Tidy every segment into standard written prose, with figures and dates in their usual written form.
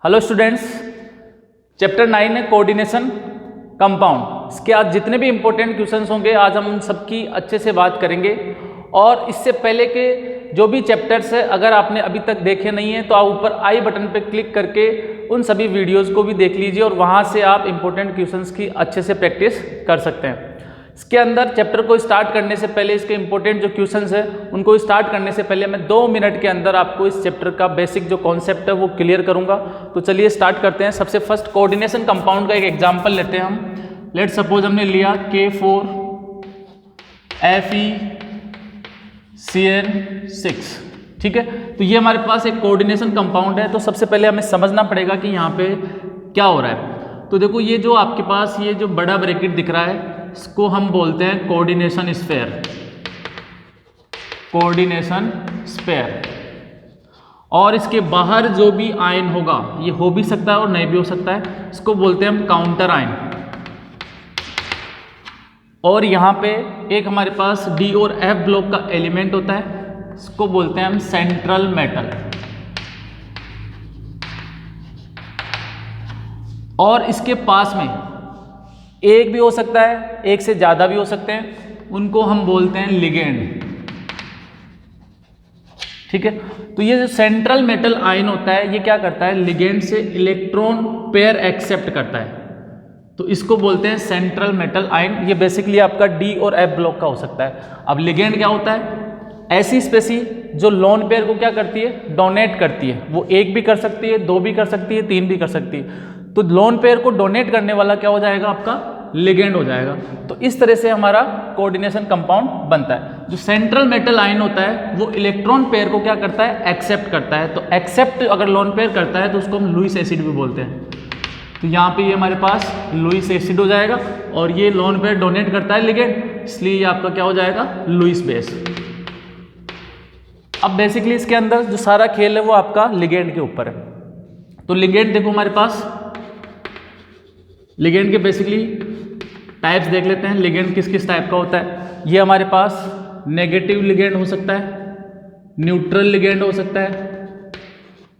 Hello students, chapter 9 है coordination compound. इसके आज जितने भी इंपॉर्टेंट क्वेश्चंस होंगे आज हम उन सबकी अच्छे से बात करेंगे। और इससे पहले के जो भी चैप्टर्स है अगर आपने अभी तक देखे नहीं है तो आप ऊपर आई बटन पर क्लिक करके उन सभी वीडियोस को भी देख लीजिए और वहाँ से आप इंपॉर्टेंट क्वेश्चंस की अच्छे से प्रैक्टिस कर सकते हैं। इसके अंदर चैप्टर को स्टार्ट करने से पहले इसके इंपॉर्टेंट जो क्वेश्चंस है उनको स्टार्ट करने से पहले मैं 2 मिनट के अंदर आपको इस चैप्टर का बेसिक जो कॉन्सेप्ट है वो क्लियर करूंगा। तो चलिए स्टार्ट करते हैं। सबसे फर्स्ट कोऑर्डिनेशन कंपाउंड का एक एग्जांपल लेते हैं हम। लेट सपोज हमने लिया K4FeCN6, ठीक है। तो ये हमारे पास एक कोऑर्डिनेशन कंपाउंड है। तो सबसे पहले हमें समझना पड़ेगा कि यहाँ पे क्या हो रहा है। तो देखो ये जो आपके पास ये जो बड़ा ब्रैकेट दिख रहा है इसको हम बोलते हैं कोऑर्डिनेशन स्फीयर। Coordination sphere. और इसके बाहर जो भी आयन होगा ये हो भी सकता है और नहीं भी हो सकता है, इसको बोलते हैं हम काउंटर आयन। और यहाँ पे एक हमारे पास डी और एफ ब्लॉक का एलिमेंट होता है, इसको बोलते हैं हम सेंट्रल मेटल। और इसके पास में एक भी हो सकता है, एक से ज़्यादा भी हो सकते हैं, उनको हम बोलते हैं लिगेंड, ठीक है। तो ये जो सेंट्रल मेटल आयन होता है ये क्या करता है, लिगेंड से इलेक्ट्रॉन पेयर एक्सेप्ट करता है, तो इसको बोलते हैं सेंट्रल मेटल आयन। ये बेसिकली आपका डी और एफ ब्लॉक का हो सकता है। अब लिगेंड क्या होता है, ऐसी स्पेसीज जो लोन पेयर को क्या करती है, डोनेट करती है। वो एक भी कर सकती है, दो भी कर सकती है, तीन भी कर सकती है। तो लोन पेयर को डोनेट करने वाला क्या हो जाएगा, आपका लिगेंड हो जाएगा। तो इस तरह से हमारा कोऑर्डिनेशन कंपाउंड बनता है। जो सेंट्रल मेटल आयन होता है वो इलेक्ट्रॉन पेयर को क्या करता है, एक्सेप्ट करता है। तो एक्सेप्ट अगर लोन पेयर करता है तो उसको हम लुईस एसिड भी बोलते हैं। तो यहाँ पे ये हमारे पास लुईस एसिड हो जाएगा और ये लोन पेयर डोनेट करता है लिगेंड, इसलिए ये आपका क्या हो जाएगा, लुईस बेस। अब बेसिकली इसके अंदर जो सारा खेल है वो आपका लिगेंड के ऊपर है। तो लिगेंड देखो हमारे पास, लिगेंड के बेसिकली टाइप्स देख लेते हैं। लिगेंड किस किस टाइप का होता है। ये हमारे पास नेगेटिव लिगेंड हो सकता है, न्यूट्रल लिगेंड हो सकता है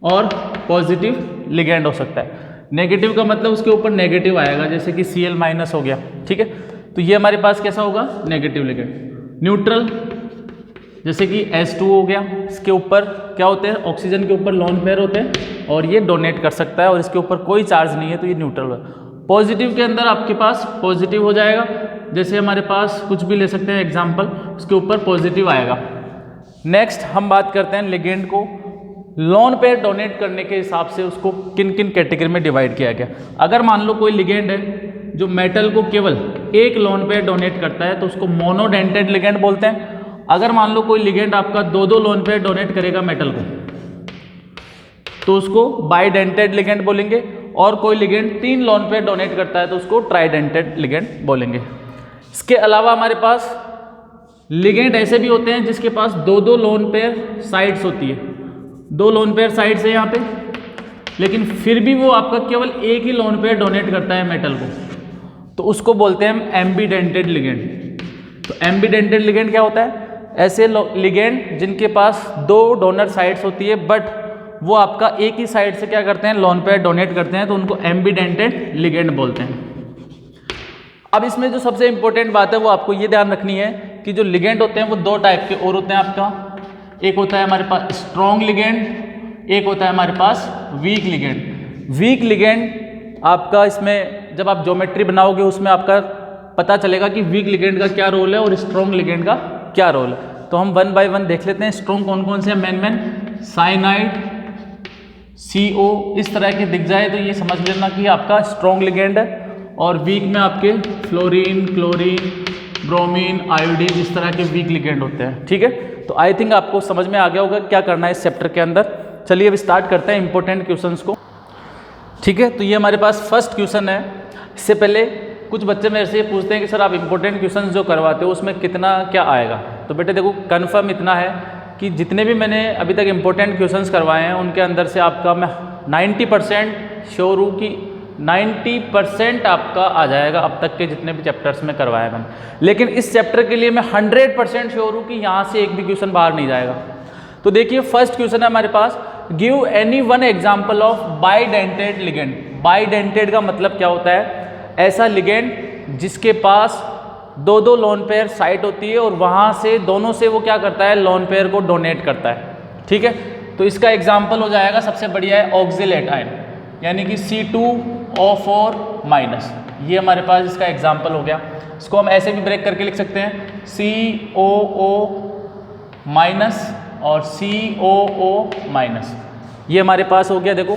और पॉजिटिव लिगेंड हो सकता है। नेगेटिव का मतलब उसके ऊपर नेगेटिव आएगा, जैसे कि Cl- हो गया, ठीक है। तो ये हमारे पास कैसा होगा, नेगेटिव लिगेंड। न्यूट्रल जैसे कि H2 हो गया, इसके ऊपर क्या होते हैं, ऑक्सीजन के ऊपर लोन पेयर होते हैं और ये डोनेट कर सकता है और इसके ऊपर कोई चार्ज नहीं है, तो ये न्यूट्रल है। पॉजिटिव के अंदर आपके पास पॉजिटिव हो जाएगा, जैसे हमारे पास कुछ भी ले सकते हैं एग्जाम्पल, उसके ऊपर पॉजिटिव आएगा। नेक्स्ट हम बात करते हैं लिगेंड को लोन पेयर डोनेट करने के हिसाब से उसको किन किन कैटेगरी में डिवाइड किया गया। अगर मान लो कोई लिगेंड है जो मेटल को केवल एक लोन पेयर डोनेट करता है तो उसको मोनोडेंटेड लिगेंड बोलते हैं। अगर मान लो कोई लिगेंड आपका दो लोन पेयर डोनेट करेगा मेटल को तो उसको बाइडेंटेड लिगेंड बोलेंगे। और कोई लिगेंड 3 लोन पेयर डोनेट करता है तो उसको ट्राइडेंटेड लिगेंड बोलेंगे। इसके अलावा हमारे पास लिगेंड ऐसे भी होते हैं जिसके पास दो लोन पेयर साइड्स होती है। 2 लोन पेयर साइड्स है यहाँ पे, लेकिन फिर भी वो आपका केवल एक ही लोन पेयर डोनेट करता है मेटल को, तो उसको बोलते हैं हम एम्बीडेंटेड लिगेंड। तो एम्बीडेंटेड लिगेंड क्या होता है, ऐसे लिगेंड जिनके पास 2 डोनर साइड्स होती है बट वो आपका एक ही साइड से क्या करते हैं, लोन पेयर डोनेट करते हैं, तो उनको एम्बीडेंटेड लिगेंड बोलते हैं। अब इसमें जो सबसे इंपॉर्टेंट बात है वो आपको ये ध्यान रखनी है कि जो लिगेंड होते हैं वो 2 टाइप के और होते हैं आपका। एक होता है हमारे पास स्ट्रॉन्ग लिगेंड, एक होता है हमारे पास वीक लिगेंड। वीक लिगेंड आपका इसमें जब आप ज्योमेट्री बनाओगे उसमें आपका पता चलेगा कि वीक लिगेंड का क्या रोल है और स्ट्रॉन्ग लिगेंड का क्या रोल है। तो हम 1 बाय 1 देख लेते हैं। स्ट्रॉन्ग कौन कौन से हैं, मेन साइनाइड, CO इस तरह के दिख जाए तो ये समझ लेना कि आपका स्ट्रॉन्ग लिगेंड है। और वीक में आपके फ्लोरीन, क्लोरीन, ब्रोमीन, आयोडीन इस तरह के वीक लिगेंड होते हैं, ठीक है। तो आई थिंक आपको समझ में आ गया होगा क्या करना है इस चैप्टर के अंदर। चलिए अब स्टार्ट करते हैं इंपॉर्टेंट क्वेश्चंस को, ठीक है। तो ये हमारे पास फर्स्ट क्वेश्चन है। इससे पहले कुछ बच्चे मेरे से पूछते हैं कि सर आप इंपॉर्टेंट क्वेश्चन जो करवाते हो उसमें कितना क्या आएगा। तो बेटे देखो कन्फर्म इतना है कि जितने भी मैंने अभी तक इंपॉर्टेंट क्वेश्चंस करवाए हैं उनके अंदर से आपका मैं 90% श्योर हूँ कि 90% आपका आ जाएगा अब तक के जितने भी चैप्टर्स में करवाए मैंने। लेकिन इस चैप्टर के लिए मैं 100% श्योर हूँ कि यहाँ से एक भी क्वेश्चन बाहर नहीं जाएगा। तो देखिए फर्स्ट क्वेश्चन है हमारे पास give any one example of bidentate ligand. Bidentate का मतलब क्या होता है? ऐसा लिगेंड जिसके पास दो दो लोन पेयर साइट होती है और वहाँ से दोनों से वो क्या करता है, लोन पेयर को डोनेट करता है। ठीक है, तो इसका एग्जाम्पल हो जाएगा, सबसे बढ़िया है ऑक्सिलेट आयन, यानी कि C2O4-, ये हमारे पास इसका एग्जाम्पल हो गया। इसको हम ऐसे भी ब्रेक करके लिख सकते हैं, COO- और COO-, ये हमारे पास हो गया। देखो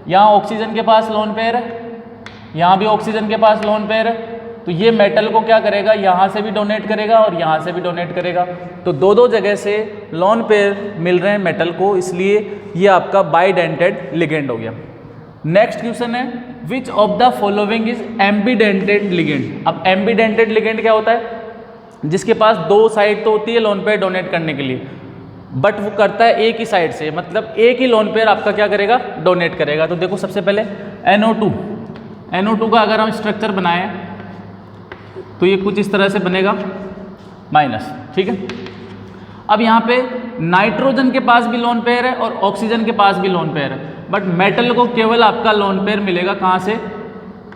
यहाँ ऑक्सीजन के पास लोन पेयर है, यहाँ भी ऑक्सीजन के पास लोन पेयर है, तो ये मेटल को क्या करेगा, यहाँ से भी डोनेट करेगा और यहाँ से भी डोनेट करेगा। तो दो दो जगह से लोन पेयर मिल रहे हैं मेटल को, इसलिए ये आपका बाइडेंटेड लिगेंड हो गया। नेक्स्ट क्वेश्चन है, which of the following is एम्बीडेंटेड ligand. अब एम्बीडेंटेड लिगेंड क्या होता है? जिसके पास दो साइड तो होती है लोन पेयर डोनेट करने के लिए, बट वो करता है एक ही साइड से, मतलब एक ही लोन पेयर आपका क्या करेगा, डोनेट करेगा। तो देखो सबसे पहले NO2 का अगर हम स्ट्रक्चर बनाएं तो ये कुछ इस तरह से बनेगा माइनस। ठीक है, अब यहाँ पे नाइट्रोजन के पास भी लोन पेयर है और ऑक्सीजन के पास भी लोन पेयर है, बट मेटल को केवल आपका लोन पेयर मिलेगा कहाँ से?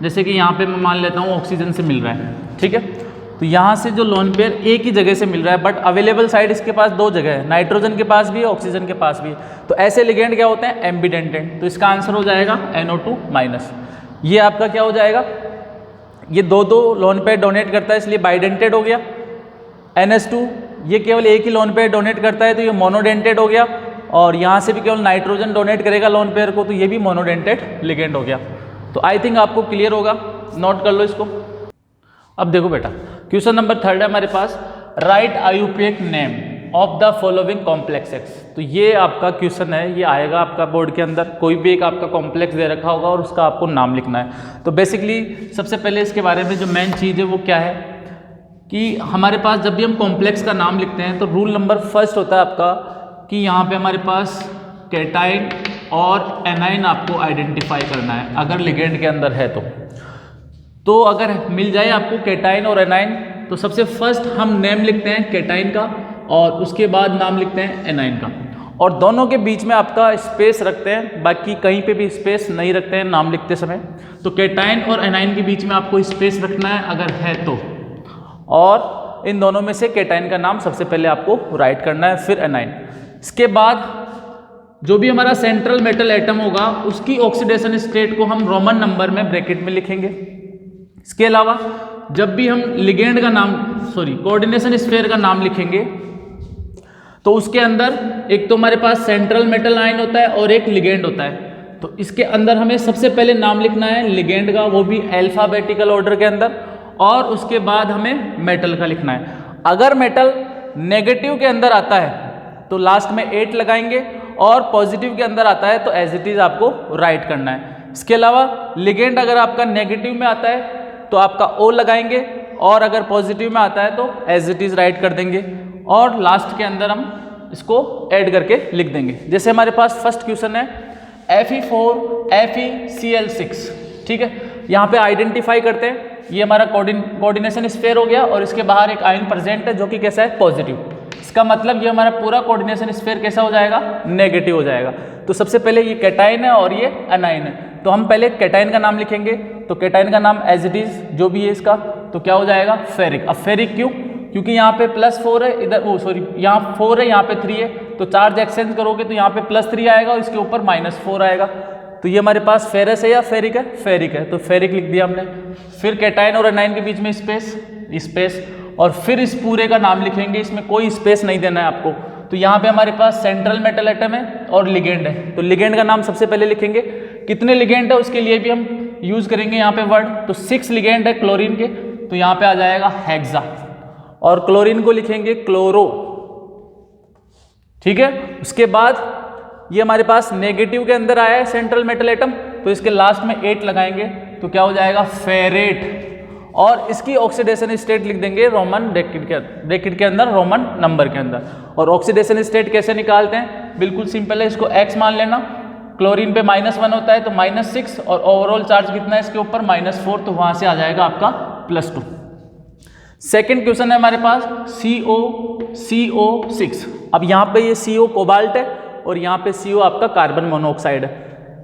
जैसे कि यहाँ पे मैं मान लेता हूँ ऑक्सीजन से मिल रहा है। ठीक है, तो यहाँ से जो लोन पेयर एक ही जगह से मिल रहा है, बट अवेलेबल साइड इसके पास दो जगह है, नाइट्रोजन के पास भी है, ऑक्सीजन के पास भी है। तो ऐसे लिगेंड क्या होते हैं, एम्बीडेंटेड। तो इसका आंसर हो जाएगा NO2-। ये आपका क्या हो जाएगा, ये दो दो लोन पेयर डोनेट करता है इसलिए बाइडेंटेड हो गया। NH2 ये केवल एक ही लोन पेयर डोनेट करता है तो ये मोनोडेंटेड हो गया, और यहाँ से भी केवल नाइट्रोजन डोनेट करेगा लोन पेयर को, तो ये भी मोनोडेंटेड लिगेंड हो गया। तो आई थिंक आपको क्लियर होगा, नोट कर लो इसको। अब देखो बेटा, क्वेश्चन नंबर 3 है हमारे पास, right IUPAC name of the following complexes. तो ये आपका क्वेश्चन है, ये आएगा आपका बोर्ड के अंदर, कोई भी एक आपका कॉम्प्लेक्स दे रखा होगा और उसका आपको नाम लिखना है। तो बेसिकली सबसे पहले इसके बारे में जो मेन चीज़ है वो क्या है कि हमारे पास जब भी हम कॉम्प्लेक्स का नाम लिखते हैं तो रूल नंबर फर्स्ट होता है आपका कि यहाँ पे हमारे पास कैटाइन और एनाइन आपको आइडेंटिफाई करना है, अगर लिगेंड के अंदर है तो अगर मिल जाए आपको कैटाइन और एनाइन तो सबसे फर्स्ट हम नेम लिखते हैं कैटाइन का और उसके बाद नाम लिखते हैं एनाइन का, और दोनों के बीच में आपका स्पेस रखते हैं, बाकी कहीं पे भी स्पेस नहीं रखते हैं नाम लिखते समय। तो कैटाइन और एनाइन के बीच में आपको स्पेस रखना है अगर है तो, और इन दोनों में से कैटाइन का नाम सबसे पहले आपको राइट करना है, फिर एनाइन। इसके बाद जो भी हमारा सेंट्रल मेटल एटम होगा उसकी ऑक्सीडेशन स्टेट को हम रोमन नंबर में ब्रैकेट में लिखेंगे। इसके अलावा जब भी हम लिगेंड का नाम कोऑर्डिनेशन स्फीयर का नाम लिखेंगे तो उसके अंदर एक तो हमारे पास सेंट्रल मेटल आयन होता है और एक लिगेंड होता है। तो इसके अंदर हमें सबसे पहले नाम लिखना है लिगेंड का, वो भी अल्फाबेटिकल ऑर्डर के अंदर, और उसके बाद हमें मेटल का लिखना है। अगर मेटल नेगेटिव के अंदर आता है तो लास्ट में 8 लगाएंगे, और पॉजिटिव के अंदर आता है तो एज इट इज आपको राइट करना है। इसके अलावा लिगेंड अगर आपका नेगेटिव में आता है तो आपका O लगाएंगे, और अगर पॉजिटिव में आता है तो एज इट इज राइट कर देंगे, और लास्ट के अंदर हम इसको ऐड करके लिख देंगे। जैसे हमारे पास फर्स्ट क्वेश्चन है Fe4FeCl6, ठीक है। यहाँ पे आइडेंटिफाई करते हैं, ये हमारा कोऑर्डिनेशन स्फीयर हो गया और इसके बाहर एक आयन प्रेजेंट है जो कि कैसा है, पॉजिटिव। इसका मतलब ये हमारा पूरा कोऑर्डिनेशन स्फीयर कैसा हो जाएगा, नेगेटिव हो जाएगा। तो सबसे पहले ये कैटाइन है और ये एनाइन है, तो हम पहले कैटाइन का नाम लिखेंगे। तो कैटाइन का नाम एज इट इज जो भी है इसका तो क्या हो जाएगा, फेरिक। अब फेरिक क्यों, क्योंकि यहाँ पे +4 है, इधर यहाँ 4 है, यहाँ पे 3 है, तो चार्ज एक्सचेंज करोगे तो यहाँ पे +3 आएगा और इसके ऊपर -4 आएगा। तो ये हमारे पास फेरस है या फेरिक है, फेरिक है, तो फेरिक लिख दिया हमने। फिर कैटाइन और एनाइन के बीच में स्पेस, और फिर इस पूरे का नाम लिखेंगे, इसमें कोई स्पेस नहीं देना है आपको। तो यहाँ पे हमारे पास सेंट्रल मेटल एटम है और लिगेंड है, तो लिगेंड का नाम सबसे पहले लिखेंगे। कितने लिगेंड है उसके लिए भी हम यूज करेंगे यहाँ पे वर्ड, तो 6 लिगेंड है क्लोरीन के, तो यहाँ पे आ जाएगा हेक्सा, और क्लोरीन को लिखेंगे क्लोरो, ठीक है। उसके बाद ये हमारे पास नेगेटिव के अंदर आया है सेंट्रल मेटल एटम, तो इसके लास्ट में 8 लगाएंगे तो क्या हो जाएगा, फेरेट, और इसकी ऑक्सीडेशन स्टेट लिख देंगे रोमन ब्रैकेट के अंदर, रोमन नंबर के अंदर। और ऑक्सीडेशन स्टेट कैसे निकालते हैं, बिल्कुल सिंपल है, इसको X मान लेना। क्लोरीन पे -1 होता है तो -6, और ओवरऑल चार्ज कितना है इसके ऊपर, -4, तो वहां से आ जाएगा आपका +2। सेकेंड क्वेश्चन है हमारे पास CO6। अब यहाँ पे ये CO कोबाल्ट है और यहाँ पे CO आपका कार्बन मोनोऑक्साइड है।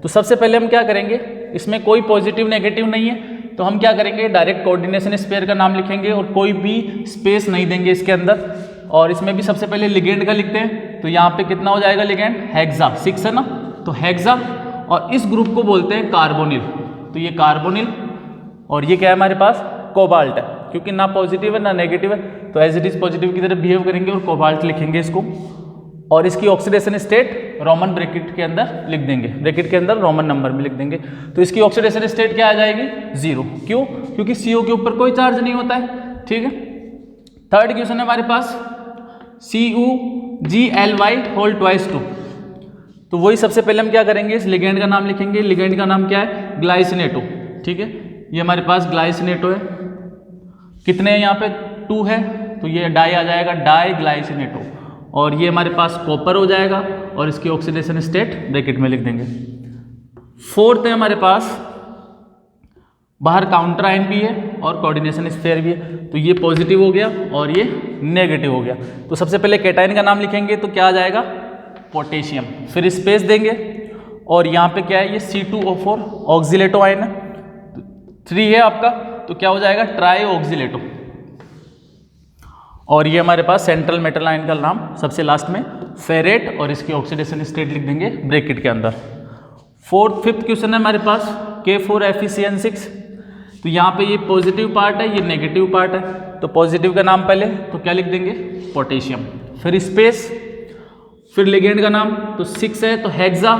तो सबसे पहले हम क्या करेंगे, इसमें कोई पॉजिटिव नेगेटिव नहीं है, तो हम क्या करेंगे, डायरेक्ट कोऑर्डिनेशन स्पेयर का नाम लिखेंगे और कोई भी स्पेस नहीं देंगे इसके अंदर। और इसमें भी सबसे पहले लिगेंड का लिखते हैं, तो यहाँ पे कितना हो जाएगा लिगेंड, हेक्सा, 6 है ना, तो हेक्सा। और इस ग्रुप को बोलते हैं कार्बोनिल, तो ये कार्बोनिल। और ये क्या है हमारे पास, कोबाल्ट है, क्योंकि ना पॉजिटिव है ना नेगेटिव है, तो एज इट इज पॉजिटिव की तरह बिहेव करेंगे और कोबाल्ट लिखेंगे इसको। और इसकी ऑक्सीडेशन स्टेट रोमन ब्रैकेट के अंदर लिख देंगे, ब्रैकेट के अंदर रोमन नंबर में लिख देंगे। तो इसकी ऑक्सीडेशन स्टेट क्या आ जाएगी, 0। क्यों, क्योंकि CO के ऊपर कोई चार्ज नहीं होता है, ठीक है। थर्ड क्वेश्चन है हमारे पास CuGly होल ट्वाइस 2। तो वही सबसे पहले हम क्या करेंगे, इस लिगेंड का नाम लिखेंगे। लिगेंड का नाम क्या है, ग्लाइसिनेटो, ठीक है। ये हमारे पास ग्लाइसिनेटो है, कितने हैं यहाँ पे, 2 है, तो ये डाई आ जाएगा, डाई ग्लाइसिनेटो। और ये हमारे पास कॉपर हो जाएगा और इसकी ऑक्सीडेशन स्टेट ब्रैकेट में लिख देंगे। फोर्थ है हमारे पास, बाहर काउंटर आयन भी है और कोऑर्डिनेशन स्फीयर भी है, तो ये पॉजिटिव हो गया और ये नेगेटिव हो गया। तो सबसे पहले कैटायन का नाम लिखेंगे, तो क्या आ जाएगा, पोटेशियम, फिर स्पेस देंगे और यहाँ पे क्या है, ये C2O4 ऑक्सीलेटो आयन है, 3 है आपका, तो क्या हो जाएगा, ट्राई ऑक्सीलेटो। और ये हमारे पास सेंट्रल मेटल आयन का नाम सबसे लास्ट में फेरेट, और इसकी ऑक्सीडेशन स्टेट लिख देंगे ब्रैकेट के अंदर। फिफ्थ क्वेश्चन है हमारे पास K4FeCN6। तो यहाँ पे ये पॉजिटिव पार्ट है, ये नेगेटिव पार्ट है, तो पॉजिटिव का नाम पहले, तो क्या लिख देंगे, पोटेशियम, फिर स्पेस, फिर लिगेंड का नाम, तो 6 है, तो हेक्सा,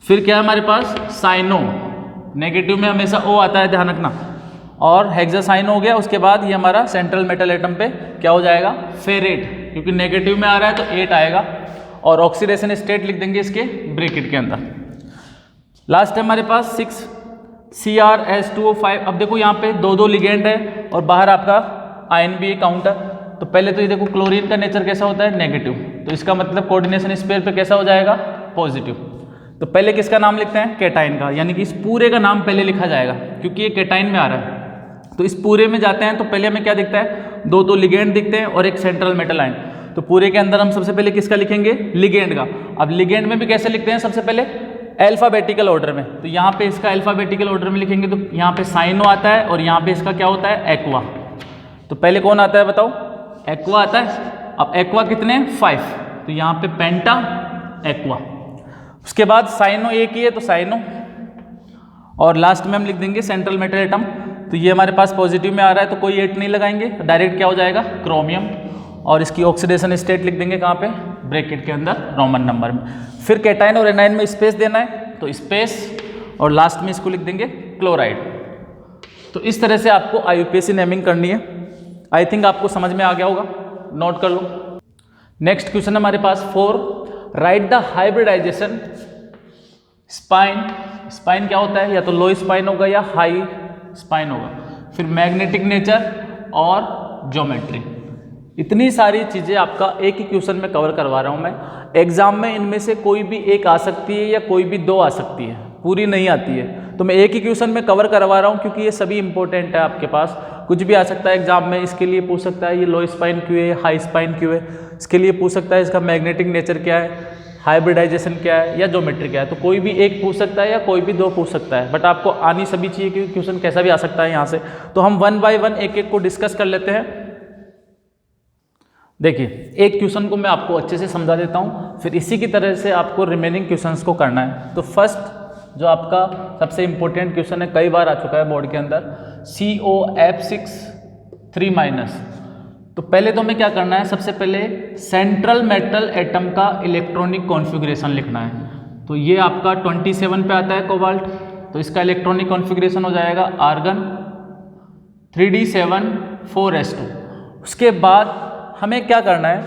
फिर क्या है हमारे पास, साइनो, नेगेटिव में हमेशा O आता है, ध्यान रखना, और हेक्सा साइनो हो गया। उसके बाद ये हमारा सेंट्रल मेटल एटम पे क्या हो जाएगा, फेरेट, क्योंकि नेगेटिव में आ रहा है तो 8 आएगा, और ऑक्सीडेशन स्टेट लिख देंगे इसके ब्रैकेट के अंदर। लास्ट है हमारे पास 6 CrS2O5। अब देखो यहाँ पे 2 लिगेंड है और बाहर आपका आयन भी काउंटर। तो पहले तो ये देखो क्लोरीन का नेचर कैसा होता है, नेगेटिव, तो इसका मतलब कोऑर्डिनेशन स्पेयर पे कैसा हो जाएगा, पॉजिटिव। तो पहले किसका नाम लिखते हैं, कैटाइन का, यानी कि इस पूरे का नाम पहले लिखा जाएगा क्योंकि ये कैटाइन में आ रहा है। तो इस पूरे में जाते हैं तो पहले हमें क्या दिखता है, 2 लिगेंड दिखते हैं और एक सेंट्रल मेटल आयन। तो पूरे के अंदर हम सबसे पहले किसका लिखेंगे, लिगेंड का। अब लिगेंड में भी कैसे लिखते हैं, सबसे पहले अल्फाबेटिकल ऑर्डर में, तो यहाँ पे इसका अल्फाबेटिकल ऑर्डर में लिखेंगे, तो यहाँ पे साइनो आता है और यहाँ पे इसका क्या होता है, एक्वा। तो पहले कौन आता है बताओ, एक्वा आता है। अब एक्वा कितने हैं, 5, तो यहाँ पे पेंटा एक्वा। उसके बाद साइनो एक ही है तो साइनो, और लास्ट में हम लिख देंगे सेंट्रल मेटल एटम। तो ये हमारे पास पॉजिटिव में आ रहा है तो कोई 8 नहीं लगाएंगे, डायरेक्ट क्या हो जाएगा, क्रोमियम, और इसकी ऑक्सीडेशन स्टेट लिख देंगे कहाँ पे, ब्रैकेट के अंदर रोमन नंबर में। फिर कैटाइन और एनाइन में स्पेस देना है तो स्पेस, और लास्ट में इसको लिख देंगे क्लोराइड। तो इस तरह से आपको IUPAC नेमिंग करनी है। आई थिंक आपको समझ में आ गया होगा, नोट कर लो। नेक्स्ट क्वेश्चन हमारे पास 4, write the hybridisation spine. Spine क्या होता है, या तो लो स्पाइन होगा या हाई स्पाइन होगा। फिर मैग्नेटिक नेचर और ज्योमेट्री। इतनी सारी चीज़ें आपका एक ही क्वेश्चन में कवर करवा रहा हूँ मैं। एग्जाम में इनमें से कोई भी एक आ सकती है या कोई भी 2 आ सकती है, पूरी नहीं आती है। तो मैं एक ही क्वेश्चन में कवर करवा रहा हूँ क्योंकि ये सभी इंपॉर्टेंट है। आपके पास कुछ भी आ सकता है एग्जाम में, इसके लिए पूछ सकता है ये लो स्पाइन क्यों है, हाई स्पाइन क्यों है। इसके लिए पूछ सकता है इसका मैग्नेटिक नेचर क्या है, हाइब्रिडाइजेशन क्या है, या ज्योमेट्री क्या है। तो कोई भी एक पूछ सकता है या कोई भी 2 पूछ सकता है, बट आपको आनी सभी चाहिए क्योंकि क्वेश्चन कैसा भी आ सकता है यहाँ से। तो हम 1 बाय 1 एक को डिस्कस कर लेते हैं। देखिए, एक क्वेश्चन को मैं आपको अच्छे से समझा देता हूँ, फिर इसी की तरह से आपको रिमेनिंग क्वेश्चंस को करना है। तो फर्स्ट जो आपका सबसे इंपॉर्टेंट क्वेश्चन है, कई बार आ चुका है बोर्ड के अंदर, COF6 3-। तो पहले तो हमें क्या करना है, सबसे पहले सेंट्रल मेटल एटम का इलेक्ट्रॉनिक कॉन्फ़िगरेशन लिखना है। तो ये आपका 27 पे आता है कोबाल्ट, तो इसका इलेक्ट्रॉनिक कॉन्फ़िगरेशन हो जाएगा आर्गन 3d7 4s2। उसके बाद हमें क्या करना है,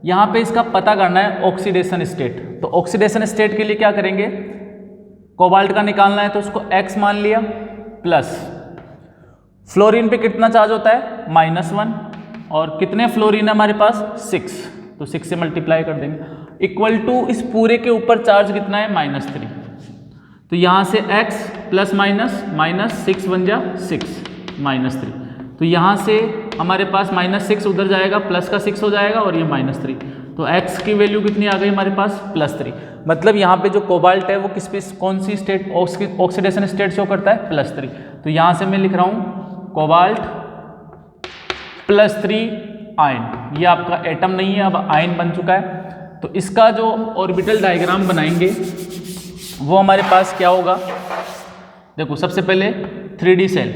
यहाँ पे इसका पता करना है ऑक्सीडेशन स्टेट। तो ऑक्सीडेशन स्टेट के लिए क्या करेंगे, कोबाल्ट का निकालना है तो उसको X मान लिया, प्लस फ्लोरीन पे कितना चार्ज होता है, -1, और कितने फ्लोरीन है हमारे पास, 6, तो 6 से मल्टीप्लाई कर देंगे, इक्वल टू इस पूरे के ऊपर चार्ज कितना है, -3। तो यहाँ से x प्लस माइनस 6 बन जा 6 -3। तो यहाँ से हमारे पास -6 उधर जाएगा, प्लस का 6 हो जाएगा और ये -3। तो x की वैल्यू कितनी आ गई हमारे पास +3। मतलब यहाँ पे जो कोबाल्ट है वो किस पे कौन सी स्टेट ऑक्सीडेशन स्टेट शो करता है +3। तो यहाँ से मैं लिख रहा हूँ कोबाल्ट +3 आयन। ये आपका एटम नहीं है, अब आयन बन चुका है। तो इसका जो ऑर्बिटल डायग्राम बनाएंगे वो हमारे पास क्या होगा, देखो सबसे पहले 3D सेल,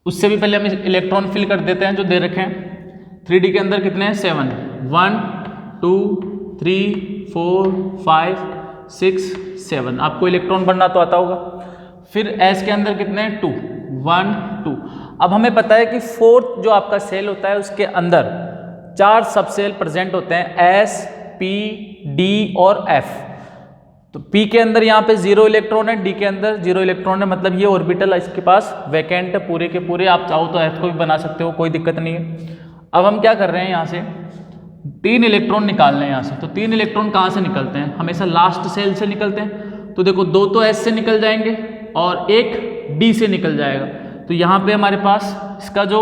उससे भी पहले हम इलेक्ट्रॉन फिल कर देते हैं जो दे रखे हैं। 3D के अंदर कितने हैं 7, 1 2 3 4 5 6 7, आपको इलेक्ट्रॉन बनना तो आता होगा। फिर S के अंदर कितने हैं 2, 1 2। अब हमें पता है कि फोर्थ जो आपका सेल होता है उसके अंदर 4 सब सेल प्रेजेंट होते हैं, S P D और F। तो P के अंदर यहाँ पे 0 इलेक्ट्रॉन है, D के अंदर 0 इलेक्ट्रॉन है, मतलब ये ऑर्बिटल इसके पास वैकेंट है पूरे के पूरे। आप चाहो तो F को भी बना सकते हो, कोई दिक्कत नहीं है। अब हम क्या कर रहे हैं, यहाँ से 3 इलेक्ट्रॉन निकाल रहे हैं यहाँ से। तो 3 इलेक्ट्रॉन कहाँ से निकलते हैं, हमेशा लास्ट सेल से निकलते हैं। तो देखो 2 तो S से निकल जाएंगे और 1 D से निकल जाएगा। तो यहाँ पे हमारे पास इसका जो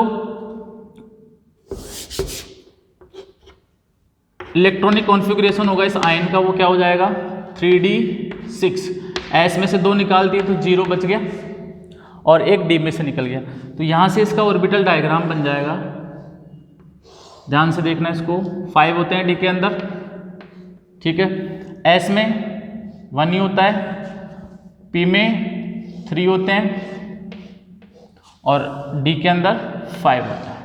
इलेक्ट्रॉनिक कॉन्फ़िगरेशन होगा इस आयन का वो क्या हो जाएगा 3D6। S में से 2 निकाल दिए तो 0 बच गया और 1 D में से निकल गया। तो यहाँ से इसका ऑर्बिटल डायग्राम बन जाएगा, ध्यान से देखना इसको। 5 होते हैं D के अंदर, ठीक है। S में 1 ही होता है, P में 3 होते हैं और D के अंदर 5 होता है,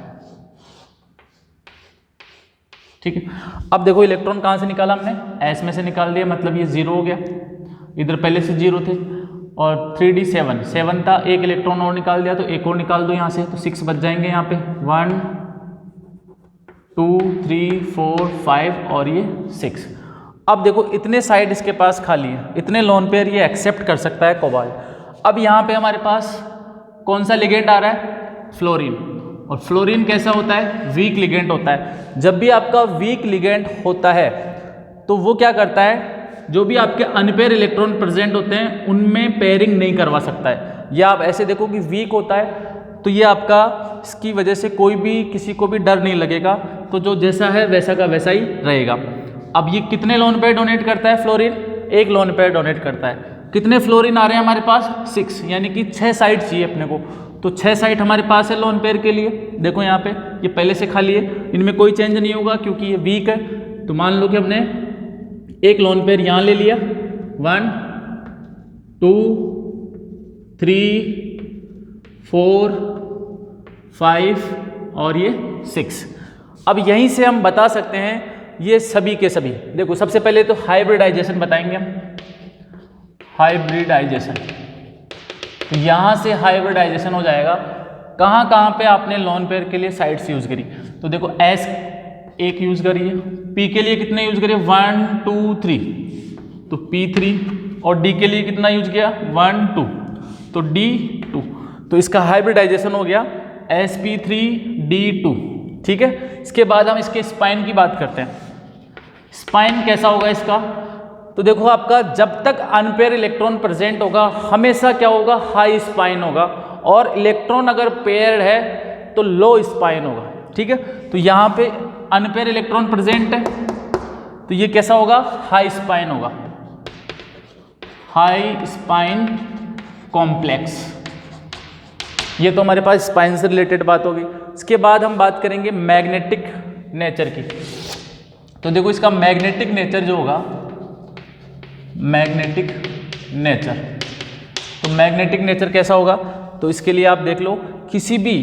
ठीक है। अब देखो इलेक्ट्रॉन कहाँ से निकाला हमने, S में से निकाल दिया, मतलब ये 0 हो गया, इधर पहले से 0 थे। और 3D7 था, 1 इलेक्ट्रॉन और निकाल दिया, तो एक और निकाल दो यहाँ से, तो 6 बच जाएंगे यहाँ पे। 1 2 3 4 5 और ये 6। अब देखो इतने साइड इसके पास खाली है, इतने लोन पेयर ये एक्सेप्ट कर सकता है कोबाल्ट। अब यहाँ पे हमारे पास कौन सा लिगेंड आ रहा है, फ्लोरीन। और फ्लोरीन कैसा होता है, वीक लिगेंड होता है। जब भी आपका वीक लिगेंड होता है तो वो क्या करता है, जो भी आपके अनपेयर इलेक्ट्रॉन प्रेजेंट होते हैं उनमें पेयरिंग नहीं करवा सकता है। या आप ऐसे देखो कि वीक होता है तो ये आपका इसकी वजह से कोई भी किसी को भी डर नहीं लगेगा, तो जो जैसा है वैसा का वैसा ही रहेगा। अब ये कितने लोन पेयर डोनेट करता है फ्लोरीन, 1 लोन पेयर डोनेट करता है। कितने फ्लोरीन आ रहे हैं हमारे पास 6, यानी कि 6 साइट चाहिए अपने को। तो 6 साइट हमारे पास है लोन पेयर के लिए। देखो यहाँ पे ये पहले से खाली है, इनमें कोई चेंज नहीं होगा क्योंकि ये वीक है। तो मान लो कि हमने 1 लोन पेयर यहाँ ले लिया, 1 2 3 4 5 और ये 6। अब यहीं से हम बता सकते हैं ये सभी के सभी। देखो सबसे पहले तो हाइब्रिडाइजेशन बताएंगे हम, हाइब्रिडाइजेशन। तो यहाँ से हाइब्रिडाइजेशन हो जाएगा। कहाँ कहाँ पे आपने लोन पेयर के लिए साइड्स यूज करी, तो देखो S 1 यूज करी है, P के लिए कितने यूज करिए 1 2 3, तो P3। और D के लिए कितना यूज किया 1 2, तो D2। तो इसका हाइब्रिडाइजेशन हो गया sp3d2, ठीक है। इसके बाद हम इसके स्पाइन की बात करते हैं। स्पाइन कैसा होगा इसका, तो देखो आपका जब तक अनपेयर इलेक्ट्रॉन प्रेजेंट होगा हमेशा क्या होगा, हाई स्पाइन होगा। और इलेक्ट्रॉन अगर पेयर्ड है तो लो स्पाइन होगा, ठीक है। तो यहाँ पे अनपेयर इलेक्ट्रॉन प्रेजेंट है तो ये कैसा होगा, हाई स्पाइन होगा, हाई स्पाइन कॉम्प्लेक्स। ये तो हमारे पास स्पाइन से रिलेटेड बात होगी। इसके बाद हम बात करेंगे मैग्नेटिक नेचर की। तो देखो इसका मैग्नेटिक नेचर जो होगा, मैग्नेटिक नेचर, तो मैग्नेटिक नेचर कैसा होगा, तो इसके लिए आप देख लो किसी भी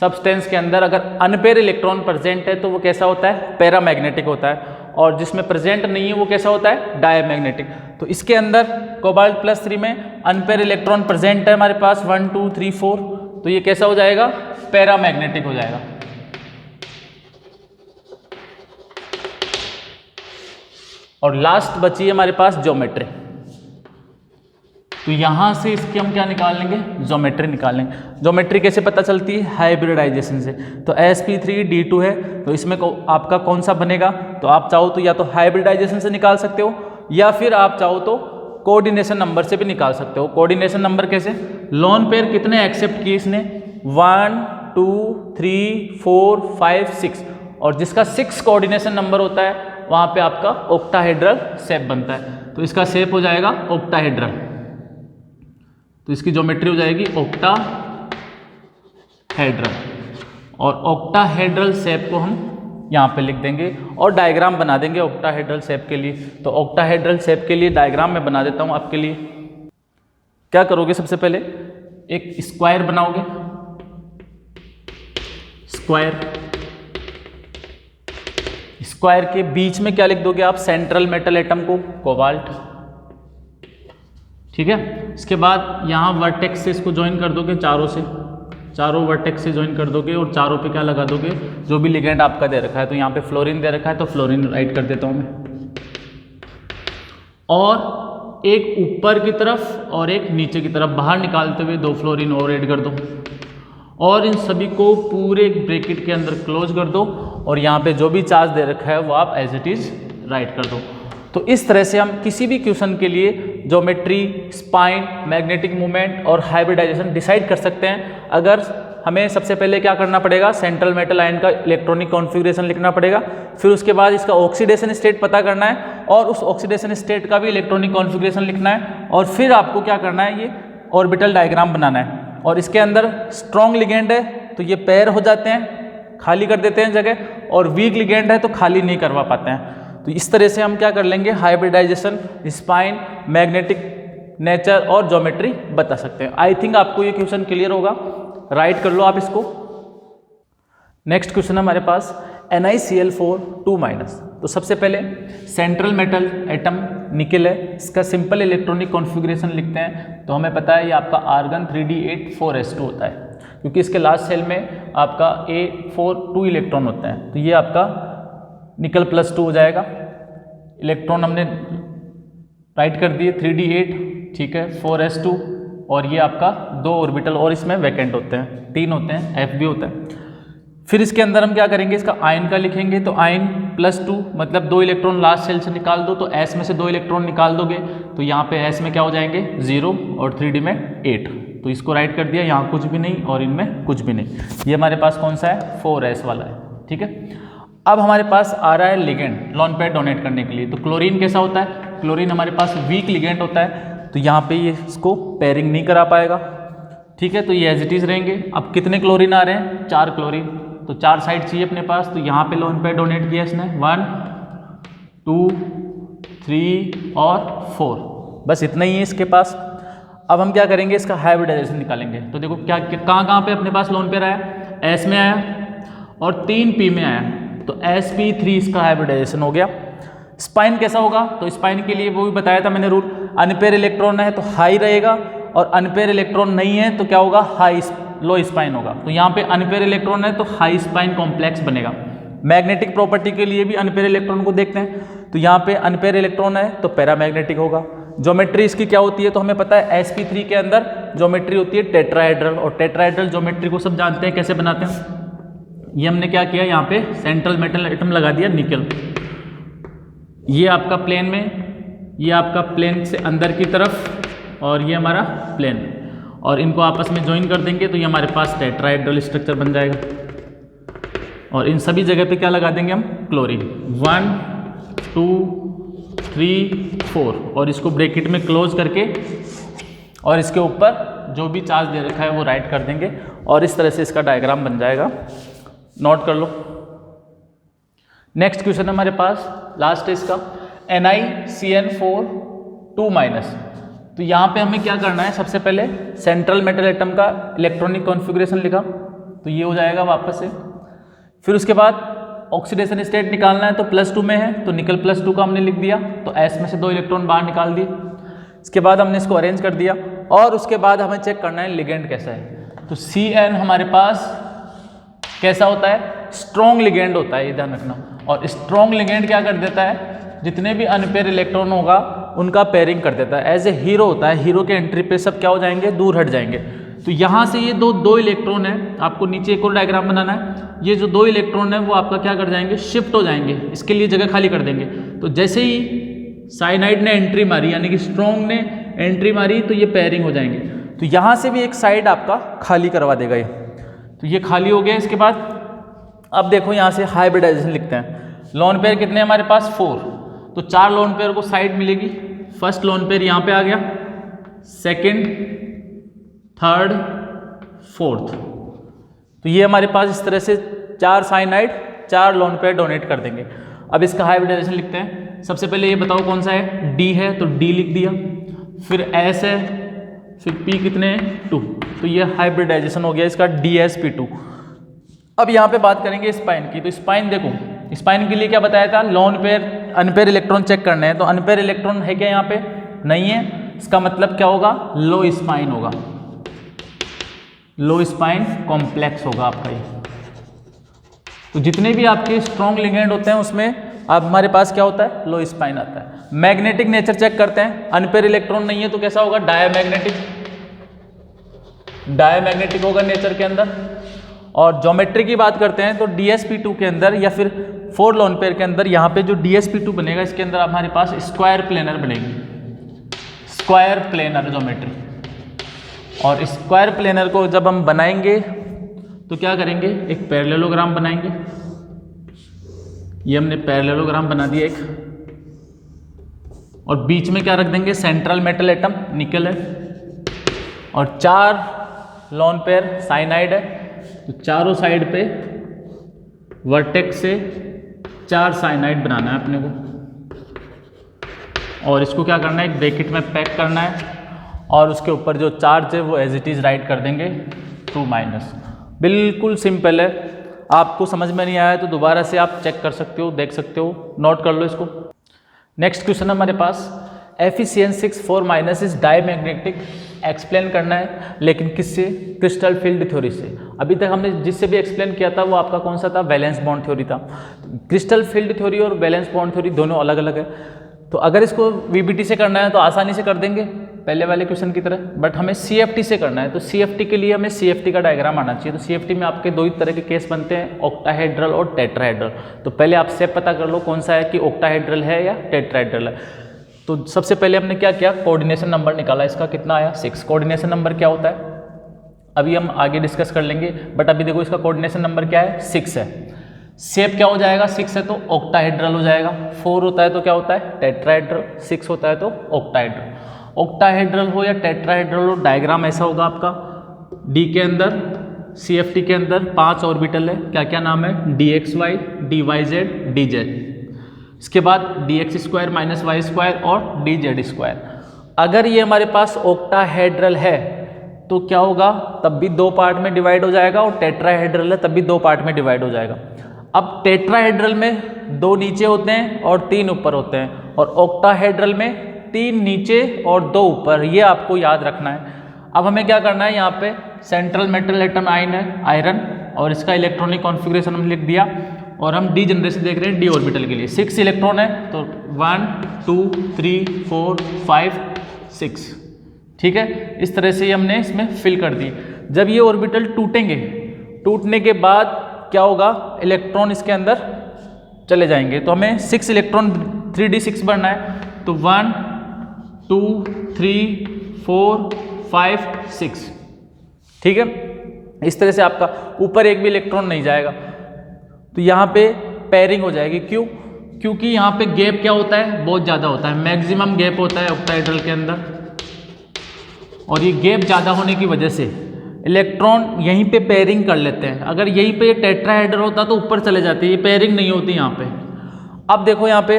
सब्सटेंस के अंदर अगर अनपेयर इलेक्ट्रॉन प्रेजेंट है तो वो कैसा होता है, पैरामैग्नेटिक होता है। और जिसमें प्रेजेंट नहीं है वो कैसा होता है, डायमैग्नेटिक। तो इसके अंदर कोबाल्ट +3 में अनपेयर इलेक्ट्रॉन प्रेजेंट है हमारे पास 1 2 3 4, तो ये कैसा हो जाएगा, पैरामैग्नेटिक हो जाएगा। और लास्ट बची है हमारे पास ज्योमेट्री। तो यहां से इसकी हम क्या निकाल लेंगे, ज्योमेट्री निकाल लेंगे। ज्योमेट्री कैसे पता चलती है, हाइब्रिडाइजेशन से। तो sp3d2 है तो इसमें आपका कौन सा बनेगा, तो आप चाहो तो या तो हाइब्रिडाइजेशन से निकाल सकते हो या फिर आप चाहो तो कोऑर्डिनेशन नंबर से भी निकाल सकते हो। कोऑर्डिनेशन नंबर कैसे, लोन पेयर कितने एक्सेप्ट किए इसने, 1 2 3 4 5 6 और जिसका 6 कोऑर्डिनेशन नंबर होता है वहाँ पे आपका ऑक्टाहेड्रल शेप बनता है। तो इसका शेप हो जाएगा ऑक्टाहेड्रल, तो इसकी ज्योमेट्री हो जाएगी ऑक्टाहेड्रल और ऑक्टाहेड्रल शेप को हम यहाँ पे लिख देंगे और डायग्राम बना देंगे ऑक्टाहेड्रल शेप के लिए। तो ऑक्टाहेड्रल शेप के लिए डायग्राम मैं बना देता हूँ आपके लिए। क्या करोगे, सबसे पहले एक स्क्वायर बनाओगे, स्क्वायर के बीच में क्या लिख दोगे आप, सेंट्रल मेटल एटम को कोबाल्ट, ठीक है। इसके बाद यहाँ वर्टेक्स से इसको ज्वाइन कर दोगे, चारों वर्टेक्स से ज्वाइन कर दोगे और चारों पे क्या लगा दोगे, जो भी लिगेंड आपका दे रखा है। तो यहाँ पे फ्लोरीन दे रखा है तो फ्लोरीन राइट कर देता हूँ मैं, और एक ऊपर की तरफ और एक नीचे की तरफ बाहर निकालते हुए 2 फ्लोरीन और ऐड कर दो और इन सभी को पूरे ब्रैकेट के अंदर क्लोज कर दो और यहाँ पे जो भी चार्ज दे रखा है वो आप एज इट इज राइट कर दो। तो इस तरह से हम किसी भी क्वेश्चन के लिए ज्योमेट्री, स्पाइन, मैग्नेटिक मूवमेंट और हाइब्रिडाइजेशन डिसाइड कर सकते हैं। अगर हमें सबसे पहले क्या करना पड़ेगा, सेंट्रल मेटल आयन का इलेक्ट्रॉनिक कॉन्फ़िगरेशन लिखना पड़ेगा, फिर उसके बाद इसका ऑक्सीडेशन स्टेट पता करना है और उस ऑक्सीडेशन स्टेट का भी इलेक्ट्रॉनिक कॉन्फ़िगरेशन लिखना है और फिर आपको क्या करना है, ये ऑर्बिटल डायग्राम बनाना है। और इसके अंदर स्ट्रॉन्ग लिगेंड है तो ये पेयर हो जाते हैं, खाली कर देते हैं जगह, और वीक लिगेंड है तो खाली नहीं करवा पाते हैं। तो इस तरह से हम क्या कर लेंगे, हाइब्रिडाइजेशन, स्पाइन, मैग्नेटिक नेचर और ज्योमेट्री बता सकते हैं। आई थिंक आपको ये क्वेश्चन क्लियर होगा, राइट कर लो आप इसको। नेक्स्ट क्वेश्चन हमारे पास NiCl4 2-। तो सबसे पहले सेंट्रल मेटल एटम निकल है, इसका सिंपल इलेक्ट्रॉनिक कॉन्फ़िगरेशन लिखते हैं। तो हमें पता है ये आपका आर्गन 3d8 4s2 होता है, क्योंकि इसके लास्ट सेल में आपका A4 2 इलेक्ट्रॉन होता है। तो ये आपका निकल +2 हो जाएगा। इलेक्ट्रॉन हमने राइट कर दिए 3d8, ठीक है, 4s2 और ये आपका 2 ऑर्बिटल और इसमें वैकेंट होते हैं, 3 होते हैं, F भी होता है। फिर इसके अंदर हम क्या करेंगे, इसका आयन का लिखेंगे। तो आयन +2 मतलब 2 इलेक्ट्रॉन लास्ट सेल से निकाल दो, तो S में से 2 इलेक्ट्रॉन निकाल दोगे तो यहाँ पे S में क्या हो जाएंगे 0 और 3D में 8। तो इसको राइट कर दिया, यहाँ कुछ भी नहीं और इनमें कुछ भी नहीं। ये हमारे पास कौन सा है, 4s वाला है, ठीक है। अब हमारे पास आ रहा है लिगेंड लॉन पेयर डोनेट करने के लिए। तो क्लोरीन कैसा होता है, क्लोरीन हमारे पास वीक लिगेंड होता है, तो यहाँ पे ये इसको पेयरिंग नहीं करा पाएगा, ठीक है। तो ये एज इट इज रहेंगे। अब कितने क्लोरीन आ रहे हैं, 4 क्लोरीन, तो 4 साइड चाहिए अपने पास। तो यहाँ पे लोन पेयर डोनेट किया इसने 1 2 3 और 4, बस इतना ही है इसके पास। अब हम क्या करेंगे, इसका हाइब्रिडाइजेशन निकालेंगे। तो देखो क्या कहाँ पे अपने पास लोन पेयर आया, S में आया और 3 P में आया, तो sp3 इसका हाइब्रिडाइजेशन हो गया। स्पाइन कैसा होगा, तो स्पाइन के लिए वो भी बताया था मैंने रूल, अनपेयर इलेक्ट्रॉन है तो हाई रहेगा और अनपेयर इलेक्ट्रॉन नहीं है तो क्या होगा, हाई लो स्पाइन होगा। तो यहाँ पे अनपेयर इलेक्ट्रॉन है तो हाई स्पाइन कॉम्प्लेक्स बनेगा। मैग्नेटिक प्रॉपर्टी के लिए भी अनपेयर इलेक्ट्रॉन को देखते हैं, तो यहाँ पे अनपेयर इलेक्ट्रॉन है तो पैरामैग्नेटिक होगा। ज्योमेट्री इसकी क्या होती है, तो हमें पता है sp3 के अंदर ज्योमेट्री होती है टेट्राहेड्रल, और टेट्राहेड्रल ज्योमेट्री को सब जानते हैं कैसे बनाते हैं। ये हमने क्या किया, यहाँ पे सेंट्रल मेटल एटम लगा दिया निकल, ये आपका प्लेन में, ये आपका प्लेन से अंदर की तरफ और ये हमारा प्लेन, और इनको आपस में ज्वाइन कर देंगे तो ये हमारे पास टेट्राहेड्रल स्ट्रक्चर बन जाएगा। और इन सभी जगह पे क्या लगा देंगे हम, क्लोरीन 1 2 3 4, और इसको ब्रैकेट में क्लोज करके और इसके ऊपर जो भी चार्ज दे रखा है वो राइट कर देंगे और इस तरह से इसका डायग्राम बन जाएगा। नोट कर लो। नेक्स्ट क्वेश्चन हमारे पास लास्ट है इसका NiCN4 2-। तो यहाँ पे हमें क्या करना है, सबसे पहले सेंट्रल मेटल एटम का इलेक्ट्रॉनिक कॉन्फ़िगरेशन लिखा, तो ये हो जाएगा वापस से। फिर उसके बाद ऑक्सीडेशन स्टेट निकालना है, तो +2 में है तो निकल +2 का हमने लिख दिया, तो S में से 2 इलेक्ट्रॉन बाहर निकाल दिए। इसके बाद हमने इसको अरेंज कर दिया और उसके बाद हमें चेक करना है लिगेंड कैसा है। तो Cn हमारे पास कैसा होता है, स्ट्रॉन्ग लिगेंड होता है, ये ध्यान रखना। और स्ट्रॉन्ग लिगेंड क्या कर देता है, जितने भी अनपेयर इलेक्ट्रॉन होगा उनका पेयरिंग कर देता है। एज ए हीरो होता है, हीरो के एंट्री पे सब क्या हो जाएंगे, दूर हट जाएंगे। तो यहाँ से ये दो इलेक्ट्रॉन है, आपको नीचे एक और डायग्राम बनाना है। ये जो 2 इलेक्ट्रॉन है वो आपका क्या कर जाएंगे, शिफ्ट हो जाएंगे, इसके लिए जगह खाली कर देंगे। तो जैसे ही साइनाइड ने एंट्री मारी, यानी कि स्ट्रॉन्ग ने एंट्री मारी, तो ये पेयरिंग हो जाएंगे। तो यहाँ से भी एक साइड आपका खाली करवा देगा ये। तो ये खाली हो गया। इसके बाद अब देखो यहाँ से हाइब्रिडाइजेशन लिखते हैं। लोन पेयर कितने हमारे पास 4, तो 4 लोन पेयर को साइड मिलेगी। फर्स्ट लोन पेयर यहाँ पे आ गया, सेकंड, थर्ड, फोर्थ, तो ये हमारे पास इस तरह से 4 साइनाइड 4 लोन पेयर डोनेट कर देंगे। अब इसका हाइब्रिडाइजेशन लिखते हैं। सबसे पहले ये बताओ कौन सा है, डी है तो डी लिख दिया, फिर एस है, फिर पी कितने हैं 2, तो ये हाइब्रिडाइजेशन हो गया इसका DsP2। अब यहाँ पे बात करेंगे स्पाइन की। तो स्पाइन देखो, स्पाइन के लिए क्या बताया था, lone pair unpaired electron check करने हैं। तो अनपेयर इलेक्ट्रॉन है क्या यहाँ पे, नहीं है। इसका मतलब क्या होगा, लो स्पाइन होगा, लो स्पाइन कॉम्प्लेक्स होगा आपका ये। तो जितने भी आपके स्ट्रॉन्ग लिगेंड होते हैं उसमें अब हमारे पास क्या होता है, लो स्पाइन आता है। मैग्नेटिक नेचर चेक करते हैं, अनपेयर इलेक्ट्रॉन नहीं है तो कैसा होगा, डायमैग्नेटिक, डायमैग्नेटिक होगा नेचर के अंदर। और ज्योमेट्री की बात करते हैं तो DsP2 के अंदर या फिर 4 लोन पेयर के अंदर यहाँ पे जो DsP2 बनेगा इसके अंदर हमारे पास स्क्वायर प्लेनर बनेगी, स्क्वायर प्लेनर ज्योमेट्री। और स्क्वायर प्लेनर को जब हम बनाएंगे तो क्या करेंगे, एक पैरेललोग्राम बनाएंगे। ये हमने पैरेललोग्राम बना दिया एक, और बीच में क्या रख देंगे, सेंट्रल मेटल एटम निकल है, और 4 लोन पेयर साइनाइड है। तो चारों साइड पे वर्टेक्स से 4 साइनाइड बनाना है अपने को, और इसको क्या करना है, एक ब्रैकेट में पैक करना है, और उसके ऊपर जो चार्ज है वो एज इट इज़ राइट कर देंगे 2-। बिल्कुल सिंपल है। आपको समझ में नहीं आया तो दोबारा से आप चेक कर सकते हो, देख सकते हो, नोट कर लो इसको। नेक्स्ट क्वेश्चन है हमारे पास, Fe6 4- इज डायमैग्नेटिक, एक्सप्लेन करना है, लेकिन किससे, क्रिस्टल फील्ड थ्योरी से। अभी तक हमने जिससे भी एक्सप्लेन किया था वो आपका कौन सा था, वैलेंस बॉन्ड थ्योरी था। क्रिस्टल फील्ड थ्योरी और वैलेंस बॉन्ड थ्योरी दोनों अलग अलग है। तो अगर इसको VBT से करना है तो आसानी से कर देंगे पहले वाले क्वेश्चन की तरह, बट हमें CFT से करना है। तो CFT के लिए हमें CFT का डायग्राम आना चाहिए। तो CFT में आपके 2 ही तरह के केस बनते हैं, ऑक्टाहेड्रल और टेट्राहेड्रल। तो पहले आप स्टेप पता कर लो कौन सा है कि ऑक्टाहेड्रल है या टेट्राहेड्रल है। तो सबसे पहले हमने क्या किया, कोऑर्डिनेशन नंबर निकाला, इसका कितना आया 6। कोऑर्डिनेशन नंबर क्या होता है अभी हम आगे डिस्कस कर लेंगे, बट अभी देखो इसका कोऑर्डिनेशन नंबर क्या है, 6 है। शेप क्या हो जाएगा, 6 है तो ऑक्टाहेड्रल हो जाएगा, 4 होता है तो क्या होता है, टेट्राहेड्रल, 6 होता है तो ऑक्टाहेड्रल। ऑक्टाहेड्रल हो या टेट्राहेड्रल हो, डायग्राम ऐसा होगा आपका। डी के अंदर, CFT के अंदर 5 ऑर्बिटल है, क्या क्या नाम है, DXY, DYZ, DZ। इसके बाद DX² - Y² और DZ²। अगर ये हमारे पास ऑक्टाहेड्रल है तो क्या होगा, तब भी 2 पार्ट में डिवाइड हो जाएगा, और टेट्राहेड्रल है तब भी 2 पार्ट में डिवाइड हो जाएगा। अब टेट्राहेड्रल में 2 नीचे होते हैं और 3 ऊपर होते हैं, और ऑक्टाहेड्रल में 3 नीचे और 2 ऊपर, ये आपको याद रखना है। अब हमें क्या करना है, यहाँ पे सेंट्रल मेटल एटम आयरन, और इसका इलेक्ट्रॉनिक कॉन्फ़िगरेशन हम लिख दिया, और हम डी जनरेशन देख रहे हैं डी ऑर्बिटल के लिए। 6 इलेक्ट्रॉन है तो 1 2 3 4 5 6, ठीक है। इस तरह से हमने इसमें फिल कर दी। जब ये ऑर्बिटल टूटेंगे, टूटने के बाद क्या होगा, इलेक्ट्रॉन इसके अंदर चले जाएंगे। तो हमें 6 इलेक्ट्रॉन 3d6 बनना है। तो 1 2 3 4 5 6, ठीक है। इस तरह से आपका ऊपर एक भी इलेक्ट्रॉन नहीं जाएगा। तो यहाँ पे पेयरिंग हो जाएगी, क्यों, क्योंकि यहाँ पे गैप क्या होता है, बहुत ज़्यादा होता है, मैक्सिमम गैप होता है ऑक्टाहेड्रल के अंदर, और ये गैप ज़्यादा होने की वजह से इलेक्ट्रॉन यहीं पे पेयरिंग कर लेते हैं। अगर यहीं पे टेट्राहेड्रल होता तो ऊपर चले जाते, ये पेयरिंग नहीं होती यहाँ पे। अब देखो यहाँ पे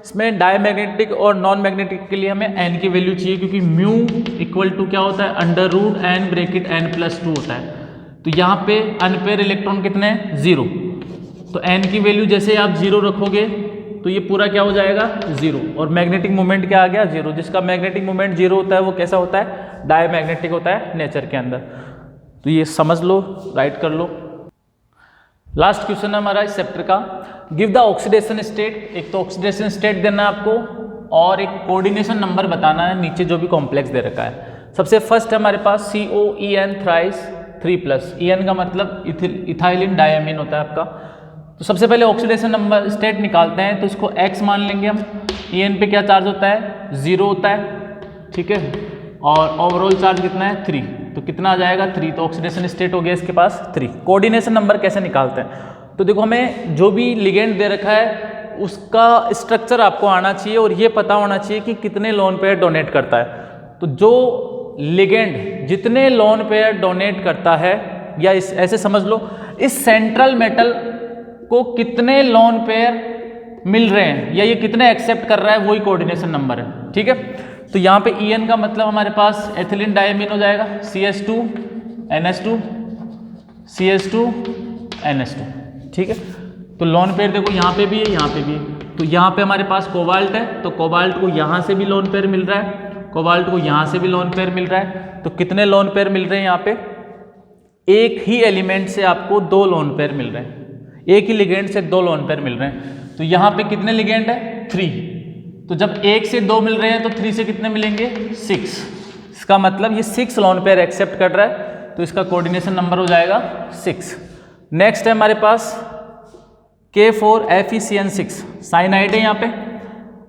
इसमें डायमैग्नेटिक और नॉन मैग्नेटिक के लिए हमें n की वैल्यू चाहिए, क्योंकि म्यू इक्वल टू क्या होता है, √n ब्रैकेट n+2 होता है। तो यहाँ पे अनपेयर इलेक्ट्रॉन कितने हैं, 0। तो n की वैल्यू जैसे आप 0 रखोगे तो ये पूरा क्या हो जाएगा, 0, और मैग्नेटिक मोमेंट क्या आ गया, 0। जिसका मैग्नेटिक मोमेंट 0 होता है वो कैसा होता है, डायमैग्नेटिक होता है नेचर के अंदर। तो ये समझ लो, राइट कर लो। लास्ट क्वेश्चन है हमारा इस चैप्टर का, गिव द ऑक्सीडेशन स्टेट। एक तो ऑक्सीडेशन स्टेट देना है आपको, और एक कोऑर्डिनेशन नंबर बताना है नीचे जो भी कॉम्प्लेक्स दे रखा है। सबसे फर्स्ट है हमारे पास COEN थ्राइस 3+, EN का मतलब इथाइलिन डायमीन होता है आपका। तो सबसे पहले ऑक्सीडेशन नंबर स्टेट निकालते हैं, तो इसको x मान लेंगे हम। EN पे क्या चार्ज होता है, 0 होता है, ठीक है, और ओवरऑल चार्ज कितना है, 3। तो कितना आ जाएगा 3, तो ऑक्सीडेशन स्टेट हो गया इसके पास 3। कोऑर्डिनेशन नंबर कैसे निकालते हैं, तो देखो हमें जो भी लिगेंड दे रखा है उसका स्ट्रक्चर आपको आना चाहिए और ये पता होना चाहिए कि कितने लोन पेयर डोनेट करता है। तो जो लिगेंड जितने लोन पेयर डोनेट करता है, या ऐसे समझ लो इस सेंट्रल मेटल को कितने लोन पेयर मिल रहे हैं या ये कितने एक्सेप्ट कर रहा है, वही कोऑर्डिनेशन नंबर है। ठीक है, तो यहाँ पे EN का मतलब हमारे पास एथिलीन डायमीन हो जाएगा, CH2 NH2 CH2 NH2। ठीक है, तो लोन पेयर देखो यहाँ पे भी है, यहाँ पे भी है। तो यहाँ पे हमारे पास कोबाल्ट है, तो कोबाल्ट को यहाँ से भी लोन पेयर मिल रहा है, कोबाल्ट को यहाँ से भी लोन पेयर मिल रहा है। तो कितने लोन पेयर मिल रहे हैं यहाँ पे, एक ही एलिमेंट से आपको 2 लोन पेयर मिल रहे हैं, एक ही लिगेंड से 2 लोन पेयर मिल रहे हैं। तो यहाँ पे कितने लिगेंड है 3, तो जब 1 से 2 मिल रहे हैं तो 3 से कितने मिलेंगे 6। इसका मतलब ये 6 लोन पेयर एक्सेप्ट कर रहा है, तो इसका कोऑर्डिनेशन नंबर हो जाएगा 6। नेक्स्ट है हमारे पास K4FeCN6 साइनाइड है यहाँ पे।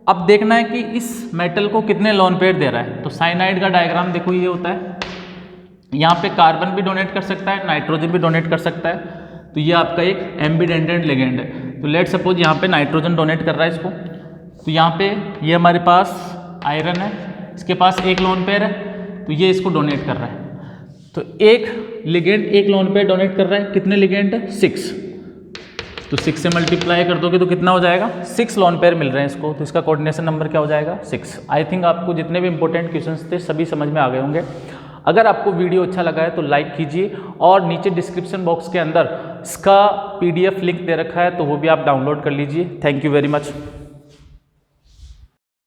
अब देखना है कि इस मेटल को कितने लोन पेयर दे रहा है। तो साइनाइड का डायग्राम देखो ये होता है, यहाँ पे कार्बन भी डोनेट कर सकता है, नाइट्रोजन भी डोनेट कर सकता है। तो ये आपका एक एम्बिडेंटेड लिगेंड है। तो लेट सपोज यहाँ पे नाइट्रोजन डोनेट कर रहा है इसको, तो यहाँ पे ये हमारे पास आयरन है, इसके पास एक लोन पेयर है, तो ये इसको डोनेट कर रहा है। तो एक लिगेंड एक लोन पेयर डोनेट कर रहा है, कितने लिगेंड है 6, तो 6 से मल्टीप्लाई कर दोगे तो कितना हो जाएगा 6 लोन पेयर मिल रहे हैं इसको। तो इसका कोऑर्डिनेशन नंबर क्या हो जाएगा 6। आई थिंक आपको जितने भी इंपॉर्टेंट क्वेश्चंस थे सभी समझ में आ गए होंगे। अगर आपको वीडियो अच्छा लगा है तो लाइक कीजिए, और नीचे डिस्क्रिप्शन बॉक्स के अंदर इसका PDF लिंक दे रखा है, तो वो भी आप डाउनलोड कर लीजिए। Thank you very much.